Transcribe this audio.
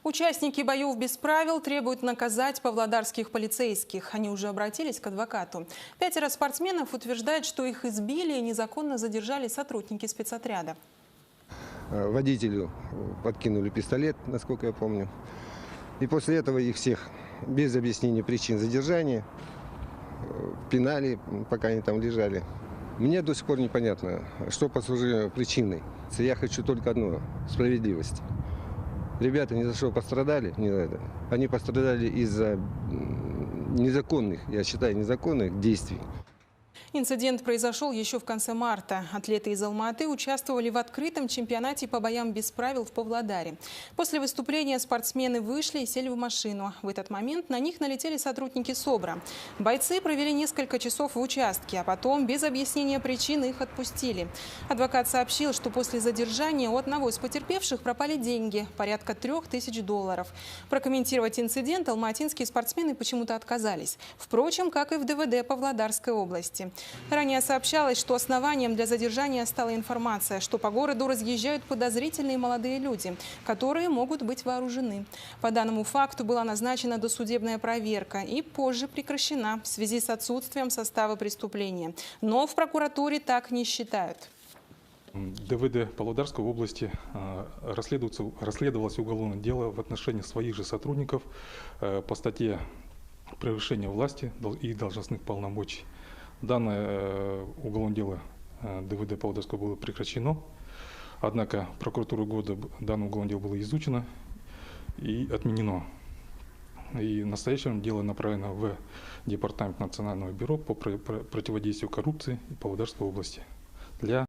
Участники боев без правил требуют наказать павлодарских полицейских. Они уже обратились к адвокату. 5 спортсменов утверждают, что их избили и незаконно задержали сотрудники спецотряда. Водителю подкинули пистолет, насколько я помню. И после этого их всех без объяснения причин задержания пинали, пока они там лежали. Мне до сих пор непонятно, что послужило причиной. Я хочу только одно – справедливость. Ребята ни за что пострадали, не за это. Они пострадали из-за незаконных, я считаю, незаконных действий. Инцидент произошел еще в конце марта. Атлеты из Алматы участвовали в открытом чемпионате по боям без правил в Павлодаре. После выступления спортсмены вышли и сели в машину. В этот момент на них налетели сотрудники СОБРа. Бойцы провели несколько часов в участке, а потом без объяснения причин их отпустили. Адвокат сообщил, что после задержания у одного из потерпевших пропали деньги – порядка $3000. Прокомментировать инцидент алматинские спортсмены почему-то отказались. Впрочем, как и в ДВД Павлодарской области. Ранее сообщалось, что основанием для задержания стала информация, что по городу разъезжают подозрительные молодые люди, которые могут быть вооружены. По данному факту была назначена досудебная проверка и позже прекращена в связи с отсутствием состава преступления. Но в прокуратуре так не считают. ДВД Павлодарской области расследовалось уголовное дело в отношении своих же сотрудников по статье «Превышение власти и должностных полномочий». Данное уголовное дело ДВД Павлодарского было прекращено, однако прокуратурой города данное уголовное дело было изучено и отменено. И в настоящем дело направлено в Департамент Национального бюро по противодействию коррупции Павлодарской области для